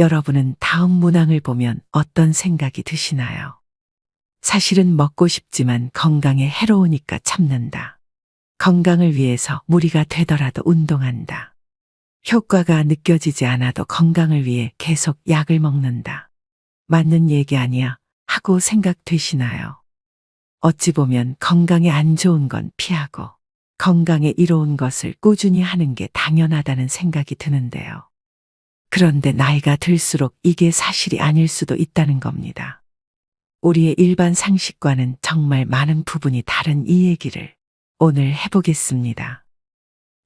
여러분은 다음 문항을 보면 어떤 생각이 드시나요? 사실은 먹고 싶지만 건강에 해로우니까 참는다. 건강을 위해서 무리가 되더라도 운동한다. 효과가 느껴지지 않아도 건강을 위해 계속 약을 먹는다. 맞는 얘기 아니야 하고 생각되시나요? 어찌 보면 건강에 안 좋은 건 피하고 건강에 이로운 것을 꾸준히 하는 게 당연하다는 생각이 드는데요. 그런데 나이가 들수록 이게 사실이 아닐 수도 있다는 겁니다. 우리의 일반 상식과는 정말 많은 부분이 다른 이 얘기를 오늘 해보겠습니다.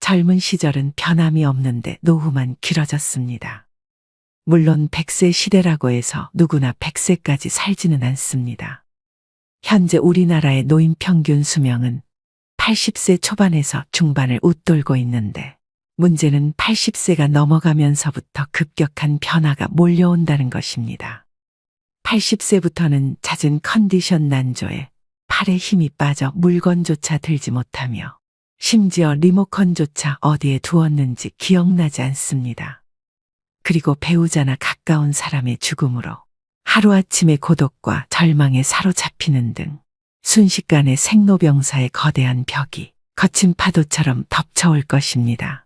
젊은 시절은 변함이 없는데 노후만 길어졌습니다. 물론 100세 시대라고 해서 누구나 100세까지 살지는 않습니다. 현재 우리나라의 노인 평균 수명은 80세 초반에서 중반을 웃돌고 있는데 문제는 80세가 넘어가면서부터 급격한 변화가 몰려온다는 것입니다. 80세부터는 잦은 컨디션 난조에 팔에 힘이 빠져 물건조차 들지 못하며 심지어 리모컨조차 어디에 두었는지 기억나지 않습니다. 그리고 배우자나 가까운 사람의 죽음으로 하루아침에 고독과 절망에 사로잡히는 등 순식간에 생로병사의 거대한 벽이 거친 파도처럼 덮쳐올 것입니다.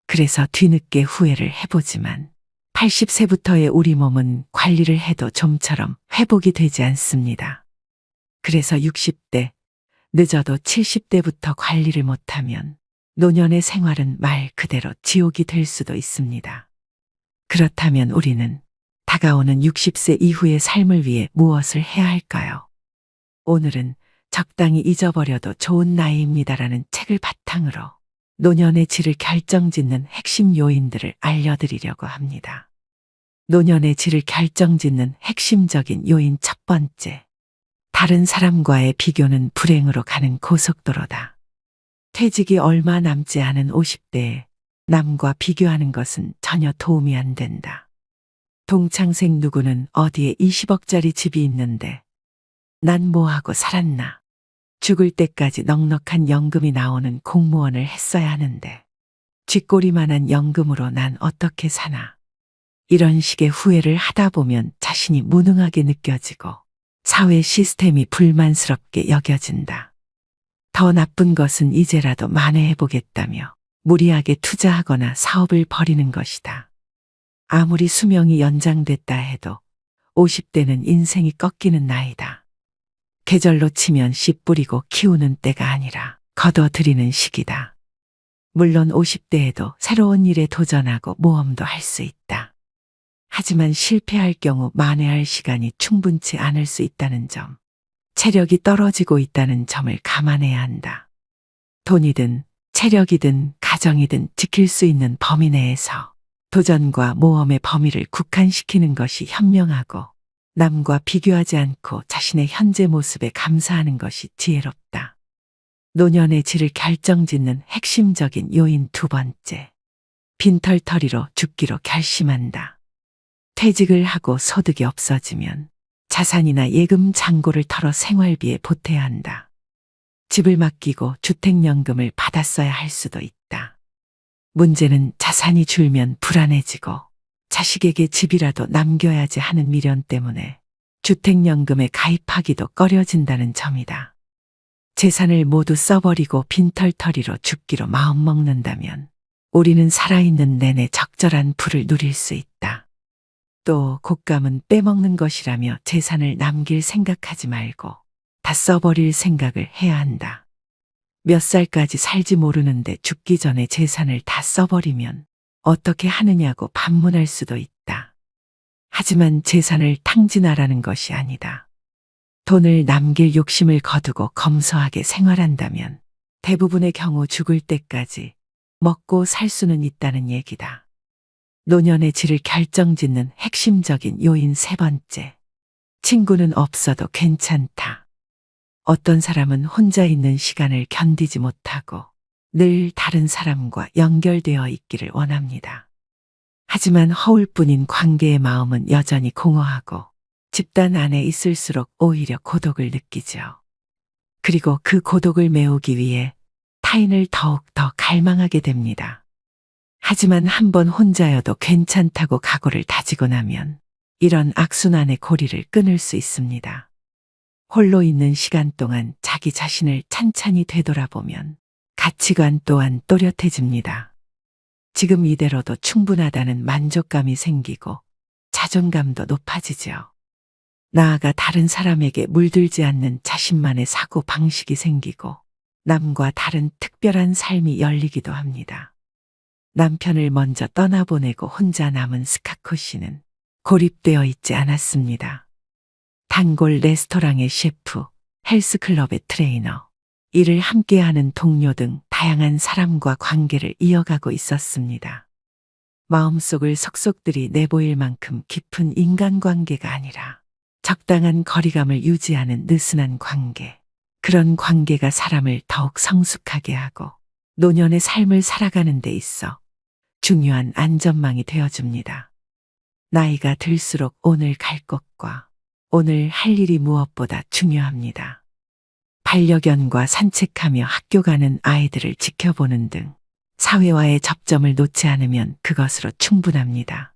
그래서 뒤늦게 후회를 해보지만 80세부터의 우리 몸은 관리를 해도 좀처럼 회복이 되지 않습니다. 그래서 60대, 늦어도 70대부터 관리를 못하면 노년의 생활은 말 그대로 지옥이 될 수도 있습니다. 그렇다면 우리는 다가오는 60세 이후의 삶을 위해 무엇을 해야 할까요? 오늘은 적당히 잊어버려도 좋은 나이입니다라는 책을 바탕으로 노년의 질을 결정짓는 핵심 요인들을 알려드리려고 합니다. 노년의 질을 결정짓는 핵심적인 요인 첫 번째. 다른 사람과의 비교는 불행으로 가는 고속도로다. 퇴직이 얼마 남지 않은 50대에 남과 비교하는 것은 전혀 도움이 안 된다. 동창생 누구는 어디에 20억짜리 집이 있는데 난 뭐하고 살았나. 죽을 때까지 넉넉한 연금이 나오는 공무원을 했어야 하는데 쥐꼬리만한 연금으로 난 어떻게 사나. 이런 식의 후회를 하다 보면 자신이 무능하게 느껴지고 사회 시스템이 불만스럽게 여겨진다. 더 나쁜 것은 이제라도 만회해보겠다며 무리하게 투자하거나 사업을 벌이는 것이다. 아무리 수명이 연장됐다 해도 50대는 인생이 꺾이는 나이다. 계절로 치면 씨 뿌리고 키우는 때가 아니라 걷어들이는 시기다. 물론 50대에도 새로운 일에 도전하고 모험도 할 수 있다. 하지만 실패할 경우 만회할 시간이 충분치 않을 수 있다는 점, 체력이 떨어지고 있다는 점을 감안해야 한다. 돈이든 체력이든 가정이든 지킬 수 있는 범위 내에서 도전과 모험의 범위를 국한시키는 것이 현명하고 남과 비교하지 않고 자신의 현재 모습에 감사하는 것이 지혜롭다. 노년의 질을 결정짓는 핵심적인 요인 두 번째. 빈털터리로 죽기로 결심한다. 퇴직을 하고 소득이 없어지면 자산이나 예금 잔고를 털어 생활비에 보태야 한다. 집을 맡기고 주택연금을 받았어야 할 수도 있다. 문제는 자산이 줄면 불안해지고 자식에게 집이라도 남겨야지 하는 미련 때문에 주택연금에 가입하기도 꺼려진다는 점이다. 재산을 모두 써버리고 빈털터리로 죽기로 마음먹는다면 우리는 살아있는 내내 적절한 부를 누릴 수 있다. 또 곶감은 빼먹는 것이라며 재산을 남길 생각하지 말고 다 써버릴 생각을 해야 한다. 몇 살까지 살지 모르는데 죽기 전에 재산을 다 써버리면 어떻게 하느냐고 반문할 수도 있다. 하지만 재산을 탕진하라는 것이 아니다. 돈을 남길 욕심을 거두고 검소하게 생활한다면 대부분의 경우 죽을 때까지 먹고 살 수는 있다는 얘기다. 노년의 질을 결정짓는 핵심적인 요인 세 번째. 친구는 없어도 괜찮다. 어떤 사람은 혼자 있는 시간을 견디지 못하고 늘 다른 사람과 연결되어 있기를 원합니다. 하지만 허울뿐인 관계의 마음은 여전히 공허하고 집단 안에 있을수록 오히려 고독을 느끼죠. 그리고 그 고독을 메우기 위해 타인을 더욱 더 갈망하게 됩니다. 하지만 한번 혼자여도 괜찮다고 각오를 다지고 나면 이런 악순환의 고리를 끊을 수 있습니다. 홀로 있는 시간 동안 자기 자신을 찬찬히 되돌아보면 가치관 또한 또렷해집니다. 지금 이대로도 충분하다는 만족감이 생기고 자존감도 높아지죠. 나아가 다른 사람에게 물들지 않는 자신만의 사고 방식이 생기고 남과 다른 특별한 삶이 열리기도 합니다. 남편을 먼저 떠나보내고 혼자 남은 스카코 씨는 고립되어 있지 않았습니다. 단골 레스토랑의 셰프, 헬스클럽의 트레이너, 일을 함께하는 동료 등 다양한 사람과 관계를 이어가고 있었습니다. 마음속을 속속들이 내보일 만큼 깊은 인간관계가 아니라 적당한 거리감을 유지하는 느슨한 관계. 그런 관계가 사람을 더욱 성숙하게 하고 노년의 삶을 살아가는 데 있어 중요한 안전망이 되어줍니다. 나이가 들수록 오늘 갈 곳과 오늘 할 일이 무엇보다 중요합니다. 반려견과 산책하며 학교 가는 아이들을 지켜보는 등 사회와의 접점을 놓지 않으면 그것으로 충분합니다.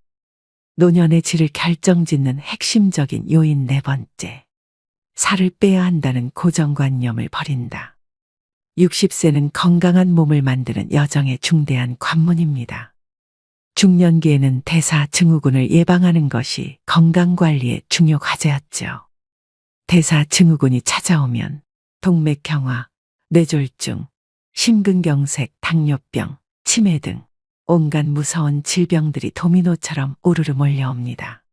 노년의 질을 결정짓는 핵심적인 요인 네 번째. 살을 빼야 한다는 고정관념을 버린다. 60세는 건강한 몸을 만드는 여정의 중대한 관문입니다. 중년기에는 대사증후군을 예방하는 것이 건강관리의 중요 과제였죠. 대사증후군이 찾아오면 동맥경화, 뇌졸중, 심근경색, 당뇨병, 치매 등 온갖 무서운 질병들이 도미노처럼 우르르 몰려옵니다.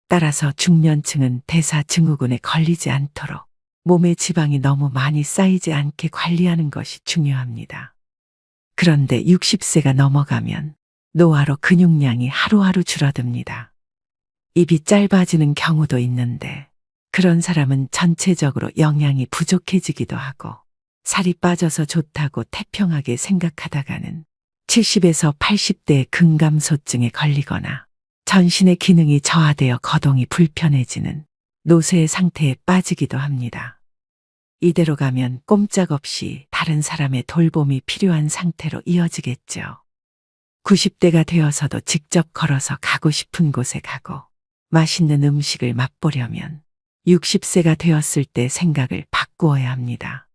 따라서 중년층은 대사증후군에 걸리지 않도록 몸의 지방이 너무 많이 쌓이지 않게 관리하는 것이 중요합니다. 그런데 60세가 넘어가면 노화로 근육량이 하루하루 줄어듭니다. 입이 짧아지는 경우도 있는데 그런 사람은 전체적으로 영양이 부족해지기도 하고 살이 빠져서 좋다고 태평하게 생각하다가는 70에서 80대의 근감소증에 걸리거나 전신의 기능이 저하되어 거동이 불편해지는 노쇠의 상태에 빠지기도 합니다. 이대로 가면 꼼짝없이 다른 사람의 돌봄이 필요한 상태로 이어지겠죠. 90대가 되어서도 직접 걸어서 가고 싶은 곳에 가고 맛있는 음식을 맛보려면 60세가 되었을 때 생각을 바꾸어야 합니다.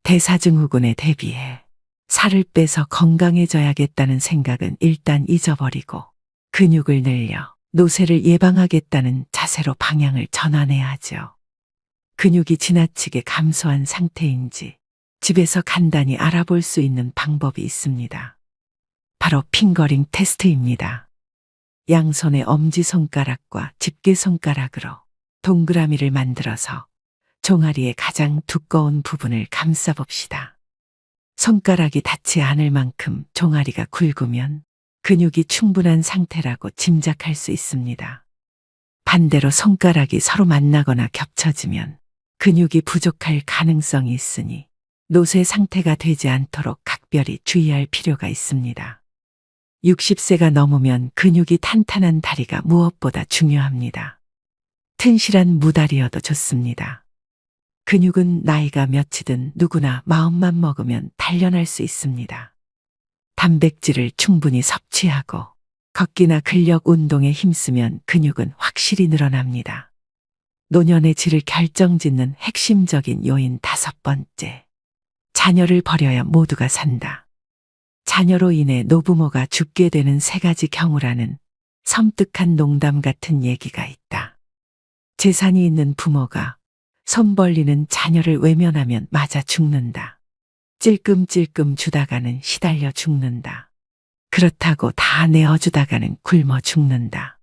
대사증후군에 대비해 살을 빼서 건강해져야겠다는 생각은 일단 잊어버리고 근육을 늘려 노쇠를 예방하겠다는 자세로 방향을 전환해야 하죠. 근육이 지나치게 감소한 상태인지 집에서 간단히 알아볼 수 있는 방법이 있습니다. 바로 핑거링 테스트입니다. 양손의 엄지손가락과 집게손가락으로 동그라미를 만들어서 종아리의 가장 두꺼운 부분을 감싸봅시다. 손가락이 닿지 않을 만큼 종아리가 굵으면 근육이 충분한 상태라고 짐작할 수 있습니다. 반대로 손가락이 서로 만나거나 겹쳐지면 근육이 부족할 가능성이 있으니 노쇠 상태가 되지 않도록 각별히 주의할 필요가 있습니다. 60세가 넘으면 근육이 탄탄한 다리가 무엇보다 중요합니다. 튼실한 무다리여도 좋습니다. 근육은 나이가 몇이든 누구나 마음만 먹으면 단련할 수 있습니다. 단백질을 충분히 섭취하고 걷기나 근력 운동에 힘쓰면 근육은 확실히 늘어납니다. 노년의 질을 결정짓는 핵심적인 요인 다섯 번째. 자녀를 버려야 모두가 산다. 자녀로 인해 노부모가 죽게 되는 세 가지 경우라는 섬뜩한 농담 같은 얘기가 있다. 재산이 있는 부모가 손 벌리는 자녀를 외면하면 맞아 죽는다. 찔끔찔끔 주다가는 시달려 죽는다. 그렇다고 다 내어주다가는 굶어 죽는다.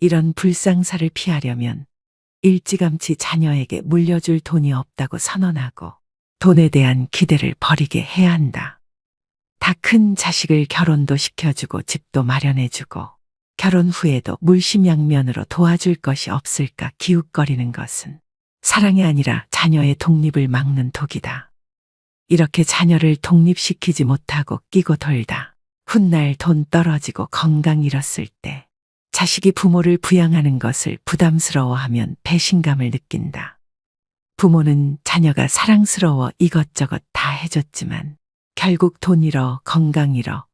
이런 불상사를 피하려면 일찌감치 자녀에게 물려줄 돈이 없다고 선언하고 돈에 대한 기대를 버리게 해야 한다. 다 큰 자식을 결혼도 시켜주고 집도 마련해주고 결혼 후에도 물심양면으로 도와줄 것이 없을까 기웃거리는 것은 사랑이 아니라 자녀의 독립을 막는 독이다. 이렇게 자녀를 독립시키지 못하고 끼고 돌다 훗날 돈 떨어지고 건강 잃었을 때 자식이 부모를 부양하는 것을 부담스러워하면 배신감을 느낀다. 부모는 자녀가 사랑스러워 이것저것 다 해줬지만 결국 돈 잃어 건강 잃어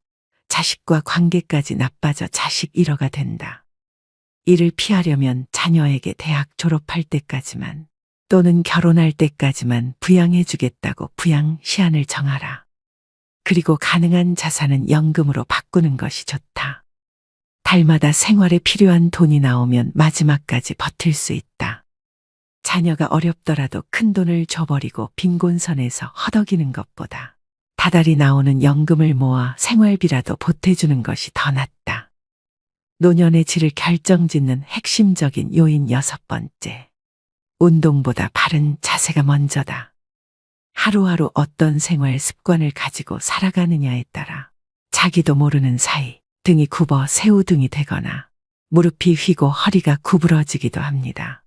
자식과 관계까지 나빠져 자식 일어가 된다. 이를 피하려면 자녀에게 대학 졸업할 때까지만 또는 결혼할 때까지만 부양해주겠다고 부양 시한을 정하라. 그리고 가능한 자산은 연금으로 바꾸는 것이 좋다. 달마다 생활에 필요한 돈이 나오면 마지막까지 버틸 수 있다. 자녀가 어렵더라도 큰 돈을 줘버리고 빈곤선에서 허덕이는 것보다 다달이 나오는 연금을 모아 생활비라도 보태주는 것이 더 낫다. 노년의 질을 결정짓는 핵심적인 요인 6번째. 운동보다 바른 자세가 먼저다. 하루하루 어떤 생활 습관을 가지고 살아가느냐에 따라 자기도 모르는 사이 등이 굽어 새우등이 되거나 무릎이 휘고 허리가 구부러지기도 합니다.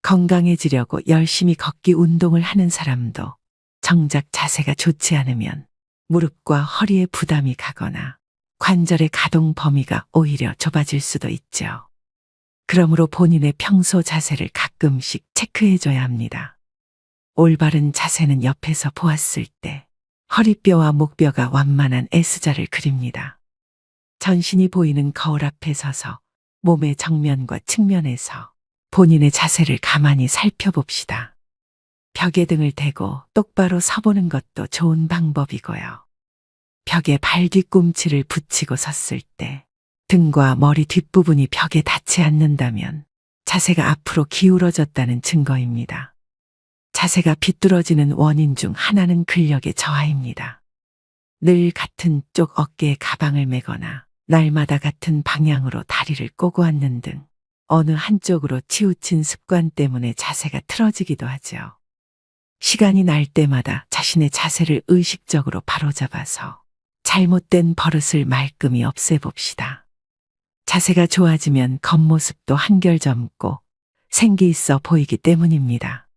건강해지려고 열심히 걷기 운동을 하는 사람도 정작 자세가 좋지 않으면 무릎과 허리에 부담이 가거나 관절의 가동 범위가 오히려 좁아질 수도 있죠. 그러므로 본인의 평소 자세를 가끔씩 체크해줘야 합니다. 올바른 자세는 옆에서 보았을 때 허리뼈와 목뼈가 완만한 S자를 그립니다. 전신이 보이는 거울 앞에 서서 몸의 정면과 측면에서 본인의 자세를 가만히 살펴봅시다. 벽에 등을 대고 똑바로 서보는 것도 좋은 방법이고요. 벽에 발 뒤꿈치를 붙이고 섰을 때 등과 머리 뒷부분이 벽에 닿지 않는다면 자세가 앞으로 기울어졌다는 증거입니다. 자세가 비뚤어지는 원인 중 하나는 근력의 저하입니다. 늘 같은 쪽 어깨에 가방을 메거나 날마다 같은 방향으로 다리를 꼬고 앉는 등 어느 한쪽으로 치우친 습관 때문에 자세가 틀어지기도 하죠. 시간이 날 때마다 자신의 자세를 의식적으로 바로잡아서 잘못된 버릇을 말끔히 없애봅시다. 자세가 좋아지면 겉모습도 한결 젊고 생기 있어 보이기 때문입니다.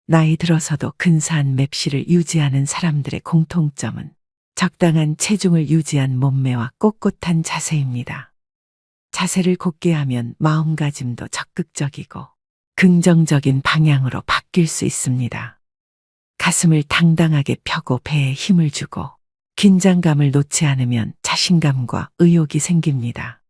나이 들어서도 근사한 맵시를 유지하는 사람들의 공통점은 적당한 체중을 유지한 몸매와 꼿꼿한 자세입니다. 자세를 곧게 하면 마음가짐도 적극적이고 긍정적인 방향으로 바뀔 수 있습니다. 가슴을 당당하게 펴고 배에 힘을 주고 긴장감을 놓지 않으면 자신감과 의욕이 생깁니다.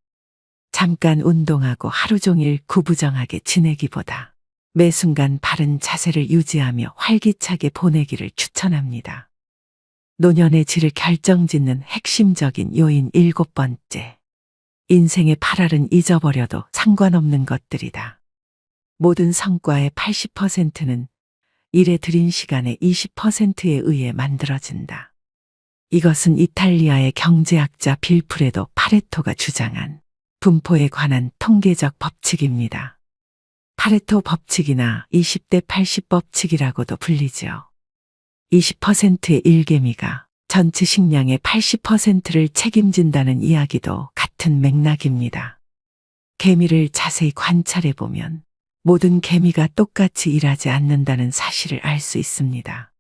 잠깐 운동하고 하루 종일 구부정하게 지내기보다 매 순간 바른 자세를 유지하며 활기차게 보내기를 추천합니다. 노년의 질을 결정짓는 핵심적인 요인 7번째. 인생의 8할은 잊어버려도 상관없는 것들이다. 모든 성과의 80%는 일에 들인 시간의 20%에 의해 만들어진다. 이것은 이탈리아의 경제학자 빌프레도 파레토가 주장한 분포에 관한 통계적 법칙입니다. 파레토 법칙이나 20대 80 법칙이라고도 불리죠. 20%의 일개미가 전체 식량의 80%를 책임진다는 이야기도 같은 맥락입니다. 개미를 자세히 관찰해보면 모든 개미가 똑같이 일하지 않는다는 사실을 알 수 있습니다.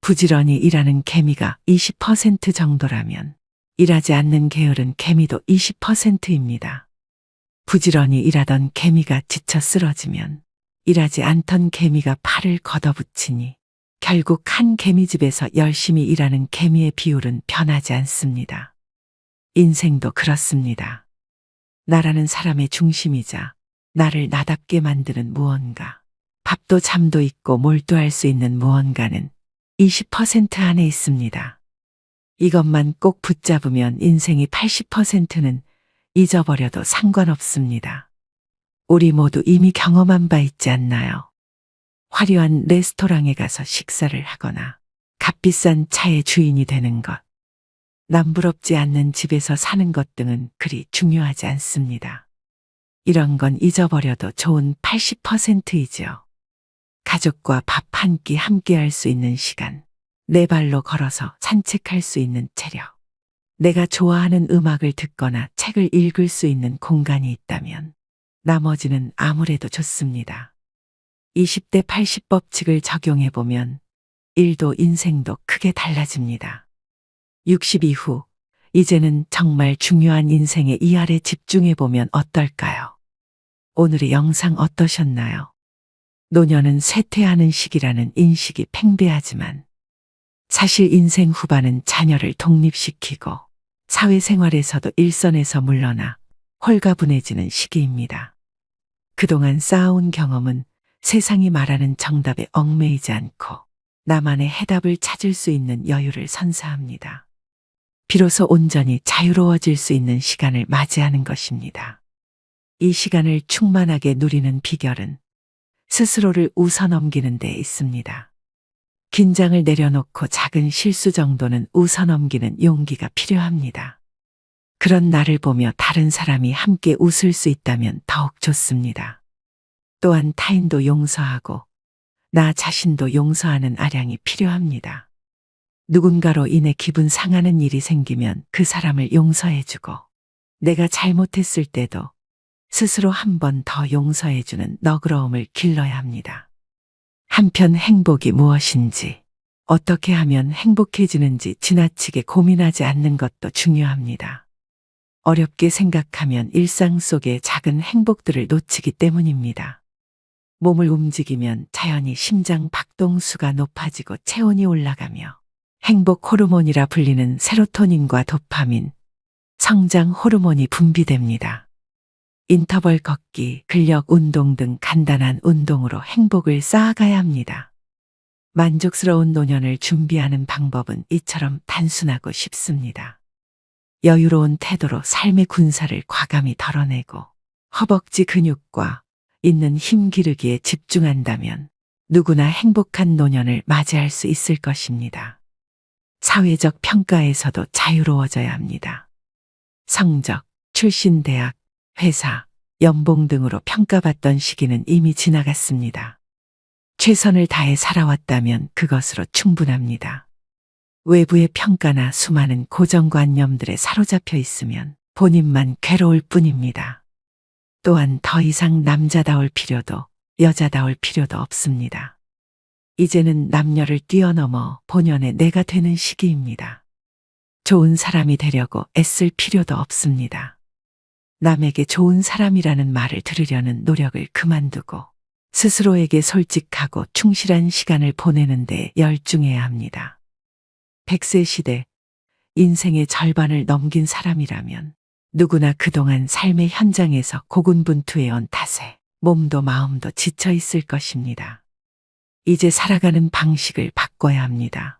부지런히 일하는 개미가 20% 정도라면 일하지 않는 게으른 개미도 20%입니다. 부지런히 일하던 개미가 지쳐 쓰러지면 일하지 않던 개미가 팔을 걷어붙이니 결국 한 개미집에서 열심히 일하는 개미의 비율은 변하지 않습니다. 인생도 그렇습니다. 나라는 사람의 중심이자 나를 나답게 만드는 무언가, 밥도 잠도 있고 몰두할 수 있는 무언가는 20% 안에 있습니다. 이것만 꼭 붙잡으면 인생의 80%는 잊어버려도 상관없습니다. 우리 모두 이미 경험한 바 있지 않나요? 화려한 레스토랑에 가서 식사를 하거나 값비싼 차의 주인이 되는 것, 남부럽지 않는 집에서 사는 것 등은 그리 중요하지 않습니다. 이런 건 잊어버려도 좋은 80%이죠. 가족과 밥 한 끼 함께 할 수 있는 시간, 내 발로 걸어서 산책할 수 있는 체력, 내가 좋아하는 음악을 듣거나 책을 읽을 수 있는 공간이 있다면 나머지는 아무래도 좋습니다. 20대 80 법칙을 적용해보면 일도 인생도 크게 달라집니다. 60 이후, 이제는 정말 중요한 인생의 이할에 집중해보면 어떨까요? 오늘의 영상 어떠셨나요? 노년은 쇠퇴하는 시기라는 인식이 팽배하지만 사실 인생 후반은 자녀를 독립시키고 사회생활에서도 일선에서 물러나 홀가분해지는 시기입니다. 그동안 쌓아온 경험은 세상이 말하는 정답에 얽매이지 않고 나만의 해답을 찾을 수 있는 여유를 선사합니다. 비로소 온전히 자유로워질 수 있는 시간을 맞이하는 것입니다. 이 시간을 충만하게 누리는 비결은 스스로를 웃어넘기는 데 있습니다. 긴장을 내려놓고 작은 실수 정도는 웃어넘기는 용기가 필요합니다. 그런 나를 보며 다른 사람이 함께 웃을 수 있다면 더욱 좋습니다. 또한 타인도 용서하고 나 자신도 용서하는 아량이 필요합니다. 누군가로 인해 기분 상하는 일이 생기면 그 사람을 용서해주고 내가 잘못했을 때도 스스로 한 번 더 용서해주는 너그러움을 길러야 합니다. 한편 행복이 무엇인지, 어떻게 하면 행복해지는지 지나치게 고민하지 않는 것도 중요합니다. 어렵게 생각하면 일상 속의 작은 행복들을 놓치기 때문입니다. 몸을 움직이면 자연히 심장 박동수가 높아지고 체온이 올라가며 행복 호르몬이라 불리는 세로토닌과 도파민, 성장 호르몬이 분비됩니다. 인터벌 걷기, 근력 운동 등 간단한 운동으로 행복을 쌓아가야 합니다. 만족스러운 노년을 준비하는 방법은 이처럼 단순하고 쉽습니다. 여유로운 태도로 삶의 군사를 과감히 덜어내고 허벅지 근육과 있는 힘 기르기에 집중한다면 누구나 행복한 노년을 맞이할 수 있을 것입니다. 사회적 평가에서도 자유로워져야 합니다. 성적, 출신 대학, 회사, 연봉 등으로 평가받던 시기는 이미 지나갔습니다. 최선을 다해 살아왔다면 그것으로 충분합니다. 외부의 평가나 수많은 고정관념들에 사로잡혀 있으면 본인만 괴로울 뿐입니다. 또한 더 이상 남자다울 필요도 여자다울 필요도 없습니다. 이제는 남녀를 뛰어넘어 본연의 내가 되는 시기입니다. 좋은 사람이 되려고 애쓸 필요도 없습니다. 남에게 좋은 사람이라는 말을 들으려는 노력을 그만두고 스스로에게 솔직하고 충실한 시간을 보내는 데 열중해야 합니다. 100세 시대, 인생의 절반을 넘긴 사람이라면 누구나 그동안 삶의 현장에서 고군분투해온 탓에 몸도 마음도 지쳐 있을 것입니다. 이제 살아가는 방식을 바꿔야 합니다.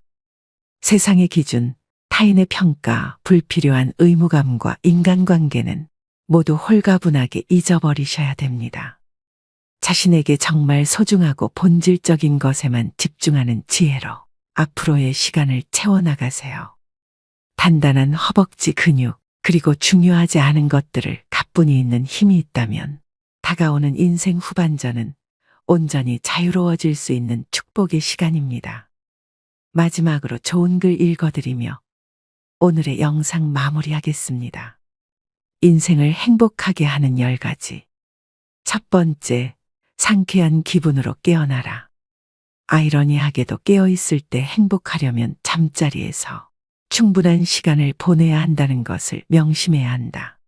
세상의 기준, 타인의 평가, 불필요한 의무감과 인간관계는 모두 홀가분하게 잊어버리셔야 됩니다. 자신에게 정말 소중하고 본질적인 것에만 집중하는 지혜로 앞으로의 시간을 채워나가세요. 단단한 허벅지 근육, 그리고 중요하지 않은 것들을 가뿐히 있는 힘이 있다면 다가오는 인생 후반전은 온전히 자유로워질 수 있는 축복의 시간입니다. 마지막으로 좋은 글 읽어드리며 오늘의 영상 마무리하겠습니다. 인생을 행복하게 하는 10가지. 첫 번째, 상쾌한 기분으로 깨어나라. 아이러니하게도 깨어있을 때 행복하려면 잠자리에서 충분한 시간을 보내야 한다는 것을 명심해야 한다.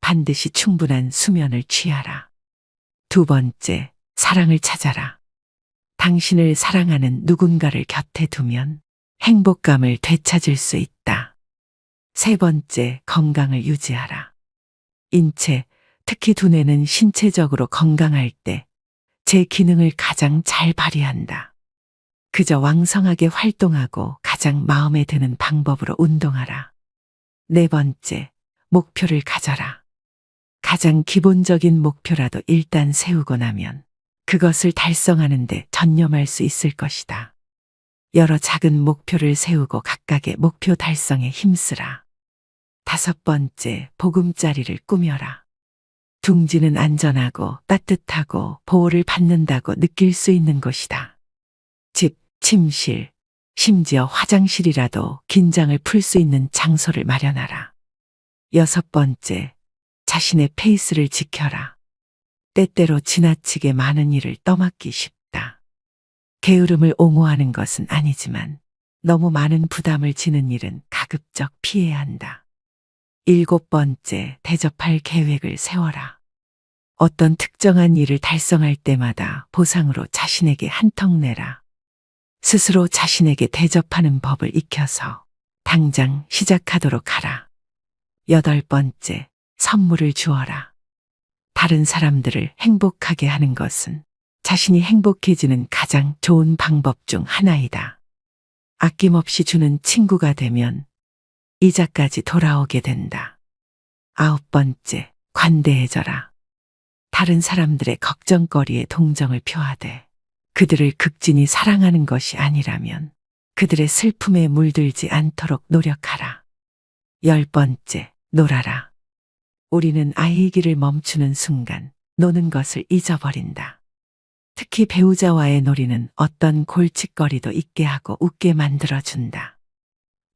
반드시 충분한 수면을 취하라. 두 번째, 사랑을 찾아라. 당신을 사랑하는 누군가를 곁에 두면 행복감을 되찾을 수 있다. 세 번째, 건강을 유지하라. 인체, 특히 두뇌는 신체적으로 건강할 때 제 기능을 가장 잘 발휘한다. 그저 왕성하게 활동하고 가장 마음에 드는 방법으로 운동하라. 네 번째, 목표를 가져라. 가장 기본적인 목표라도 일단 세우고 나면 그것을 달성하는 데 전념할 수 있을 것이다. 여러 작은 목표를 세우고 각각의 목표 달성에 힘쓰라. 다섯 번째, 보금자리를 꾸며라. 둥지는 안전하고 따뜻하고 보호를 받는다고 느낄 수 있는 곳이다. 집, 침실, 심지어 화장실이라도 긴장을 풀 수 있는 장소를 마련하라. 여섯 번째, 자신의 페이스를 지켜라. 때때로 지나치게 많은 일을 떠맡기 쉽다. 게으름을 옹호하는 것은 아니지만 너무 많은 부담을 지는 일은 가급적 피해야 한다. 일곱 번째, 대접할 계획을 세워라. 어떤 특정한 일을 달성할 때마다 보상으로 자신에게 한턱 내라. 스스로 자신에게 대접하는 법을 익혀서 당장 시작하도록 하라. 8번째, 선물을 주어라. 다른 사람들을 행복하게 하는 것은 자신이 행복해지는 가장 좋은 방법 중 하나이다. 아낌없이 주는 친구가 되면 이자까지 돌아오게 된다. 9번째, 관대해져라. 다른 사람들의 걱정거리에 동정을 표하되 그들을 극진히 사랑하는 것이 아니라면 그들의 슬픔에 물들지 않도록 노력하라. 10번째, 놀아라. 우리는 아이기를 멈추는 순간 노는 것을 잊어버린다. 특히 배우자와의 놀이는 어떤 골칫거리도 있게 하고 웃게 만들어준다.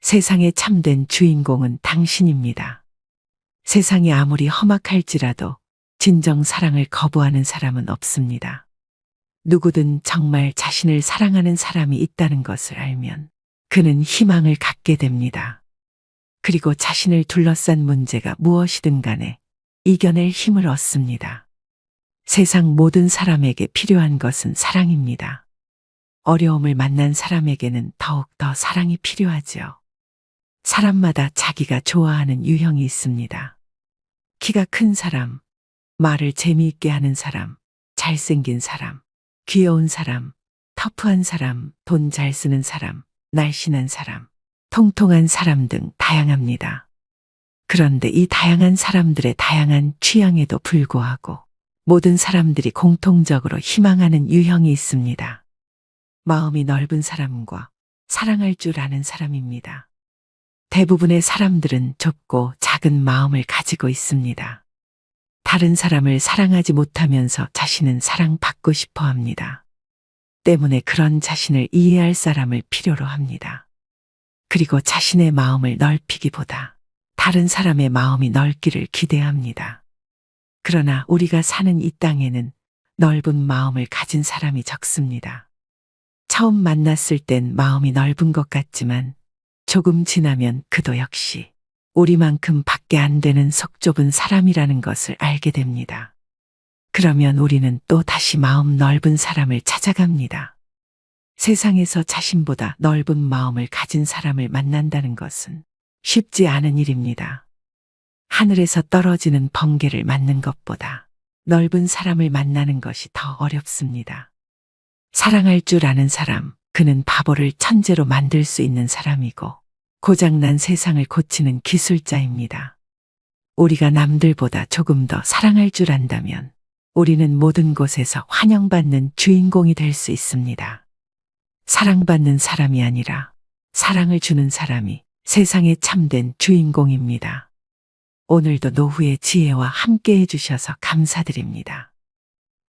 세상의 참된 주인공은 당신입니다. 세상이 아무리 험악할지라도 진정 사랑을 거부하는 사람은 없습니다. 누구든 정말 자신을 사랑하는 사람이 있다는 것을 알면 그는 희망을 갖게 됩니다. 그리고 자신을 둘러싼 문제가 무엇이든 간에 이겨낼 힘을 얻습니다. 세상 모든 사람에게 필요한 것은 사랑입니다. 어려움을 만난 사람에게는 더욱 더 사랑이 필요하지요. 사람마다 자기가 좋아하는 유형이 있습니다. 키가 큰 사람, 말을 재미있게 하는 사람, 잘생긴 사람, 귀여운 사람, 터프한 사람, 돈 잘 쓰는 사람, 날씬한 사람, 통통한 사람 등 다양합니다. 그런데 이 다양한 사람들의 다양한 취향에도 불구하고 모든 사람들이 공통적으로 희망하는 유형이 있습니다. 마음이 넓은 사람과 사랑할 줄 아는 사람입니다. 대부분의 사람들은 좁고 작은 마음을 가지고 있습니다. 다른 사람을 사랑하지 못하면서 자신은 사랑받고 싶어 합니다. 때문에 그런 자신을 이해할 사람을 필요로 합니다. 그리고 자신의 마음을 넓히기보다 다른 사람의 마음이 넓기를 기대합니다. 그러나 우리가 사는 이 땅에는 넓은 마음을 가진 사람이 적습니다. 처음 만났을 땐 마음이 넓은 것 같지만 조금 지나면 그도 역시 우리만큼 밖에 안 되는 속 좁은 사람이라는 것을 알게 됩니다. 그러면 우리는 또 다시 마음 넓은 사람을 찾아갑니다. 세상에서 자신보다 넓은 마음을 가진 사람을 만난다는 것은 쉽지 않은 일입니다. 하늘에서 떨어지는 번개를 맞는 것보다 넓은 사람을 만나는 것이 더 어렵습니다. 사랑할 줄 아는 사람, 그는 바보를 천재로 만들 수 있는 사람이고 고장난 세상을 고치는 기술자입니다. 우리가 남들보다 조금 더 사랑할 줄 안다면 우리는 모든 곳에서 환영받는 주인공이 될 수 있습니다. 사랑받는 사람이 아니라 사랑을 주는 사람이 세상의 참된 주인공입니다. 오늘도 노후의 지혜와 함께 해주셔서 감사드립니다.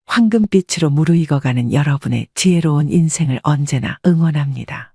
황금빛으로 무르익어가는 여러분의 지혜로운 인생을 언제나 응원합니다.